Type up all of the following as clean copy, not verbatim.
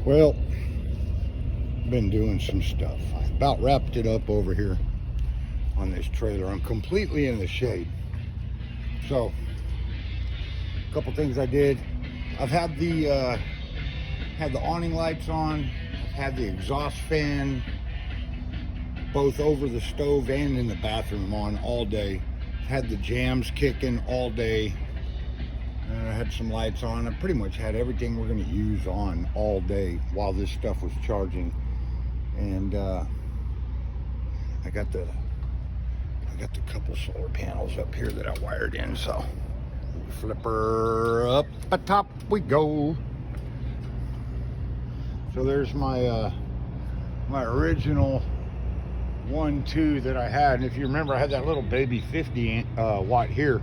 Well, been doing some stuff. I about wrapped it up over here on this trailer. I'm completely in the shade. So, a couple things I did. I've had the awning lights on. I've had the exhaust fan both over the stove and in the bathroom on all day. Had the jams kicking all day. I had some lights on. I pretty much had everything we're going to use on all day while this stuff was charging. And I got the couple solar panels up here that I wired in. So flipper up atop we go. So there's my my original 1-2 that I had. And if you remember, I had that little baby 50 watt here.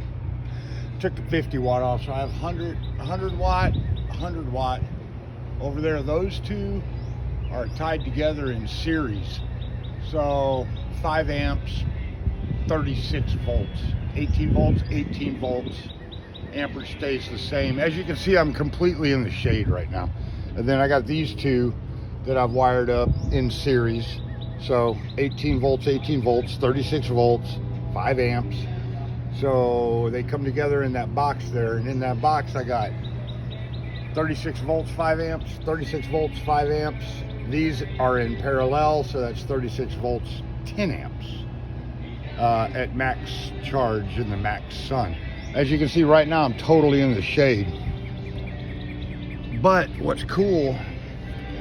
Took the 50 watt off, so I have 100 watt, 100 watt over there. Those two are tied together in series. So 5 amps, 36 volts, 18 volts, 18 volts. Amperage stays the same. As you can see, I'm completely in the shade right now. And then I got these two that I've wired up in series. So 18 volts, 36 volts, 5 amps. So they come together in that box there, and in that box I got 36 volts, 5 amps, 36 volts, 5 amps. These are in parallel, so that's 36 volts, 10 amps at max charge in the max sun. As you can see right now, I'm totally in the shade. But what's cool,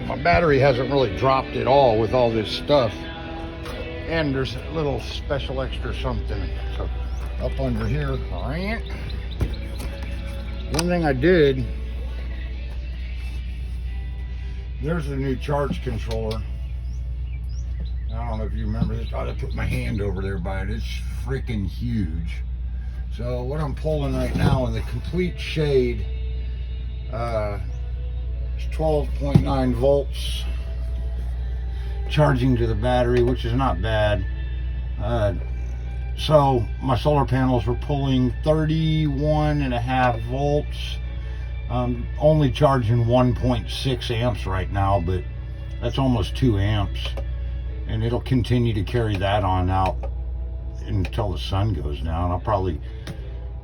my battery hasn't really dropped at all with all this stuff. And there's a little special extra something. So up under here, one thing I did, there's a new charge controller. I don't know if you remember this. I put my hand over there by it. It's freaking huge. So what I'm pulling right now in the complete shade is 12.9 volts charging to the battery, which is not bad. So my solar panels were pulling 31.5 volts. I'm only charging 1.6 amps right now, but that's almost 2 amps. And it'll continue to carry that on out until the sun goes down.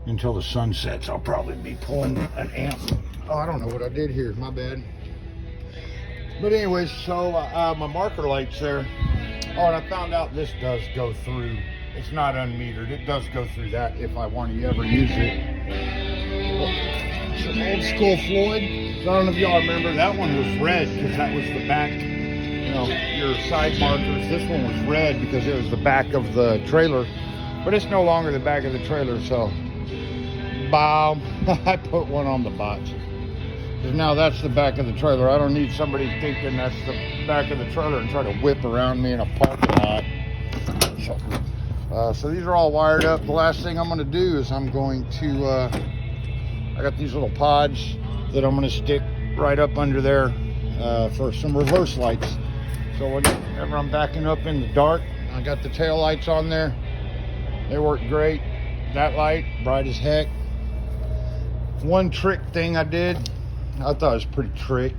Until the sun sets, I'll probably be pulling an amp. Oh, I don't know what I did here, my bad. But anyways, so my marker light's there. Oh, and I found out this does go through. It's not unmetered. It does go through that if I want to ever use it. Some old school Floyd. I don't know if y'all remember, that one was red because that was the back, your side markers. This one was red because it was the back of the trailer. But it's no longer the back of the trailer, so bow. I put one on the box. Because now that's the back of the trailer. I don't need somebody thinking that's the back of the trailer and try to whip around me in a parking lot. So these are all wired up. The last thing I'm going to do is I'm going to, I got these little pods that I'm going to stick right up under there for some reverse lights. So whenever I'm backing up in the dark, I got the tail lights on there. They work great. That light, bright as heck. One trick thing I did, I thought it was pretty trick.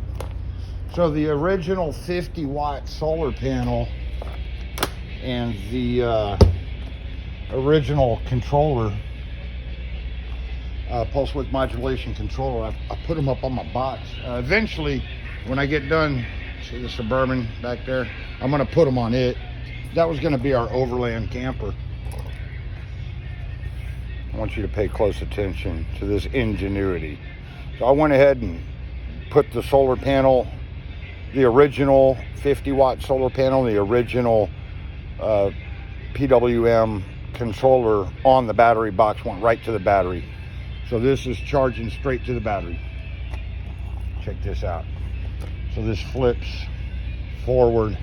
So the original 50 watt solar panel and the original controller, pulse width modulation controller, I put them up on my box. Eventually, when I get done, see the Suburban back there, I'm going to put them on it. That was going to be our overland camper. I want you to pay close attention to this ingenuity. So I went ahead and put the solar panel, the original 50 watt solar panel, the original PWM controller on the battery box, went right to the battery. So this is charging straight to the battery. Check this out. So this flips forward,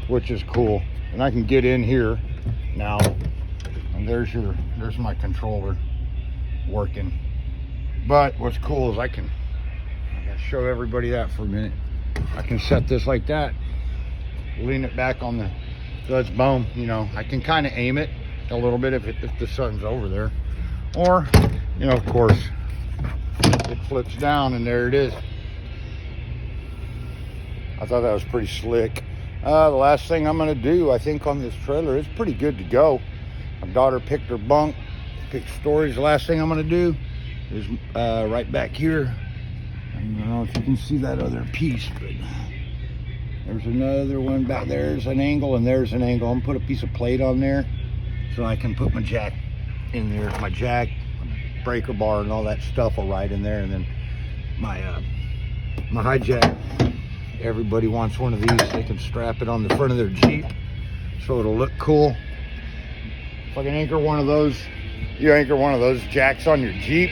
which is cool. And I can get in here now. And there's my controller working. But what's cool is I gotta show everybody that for a minute. I can set this like that, lean it back on the, so it's boom, I can kind of aim it a little bit if the sun's over there. Or, of course, it flips down and there it is. I thought that was pretty slick. The last thing I'm gonna do, I think, on this trailer is pretty good to go. My daughter picked her bunk, picked storage. The last thing I'm gonna do is right back here. I don't know if you can see that other piece, but there's another one back there. There's an angle and there's an angle. I'm gonna put a piece of plate on there so I can put my jack in there. My jack, breaker bar, and all that stuff will ride in there, and then my high jack. Everybody wants one of these. They can strap it on the front of their Jeep so it'll look cool. If I can anchor one of those, you anchor one of those jacks on your Jeep,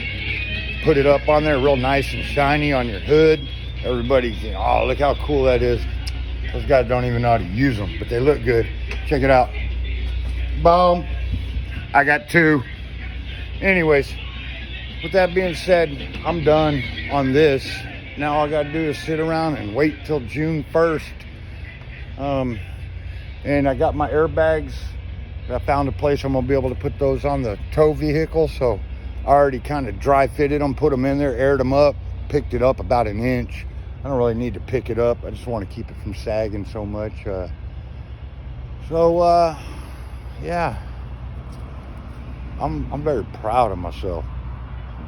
put it up on there real nice and shiny on your hood. Everybody's, you know, oh, look how cool that is. Those guys don't even know how to use them, but they look good. Check it out. Boom. I got two. Anyways, with that being said, I'm done on this. Now all I got to do is sit around and wait till June 1st. And I got my airbags. I found a place I'm going to be able to put those on the tow vehicle. So I already kind of dry fitted them, put them in there, aired them up, picked it up about an inch. I don't really need to pick it up. I just want to keep it from sagging so much. Yeah. I'm very proud of myself.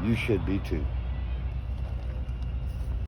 You should be too.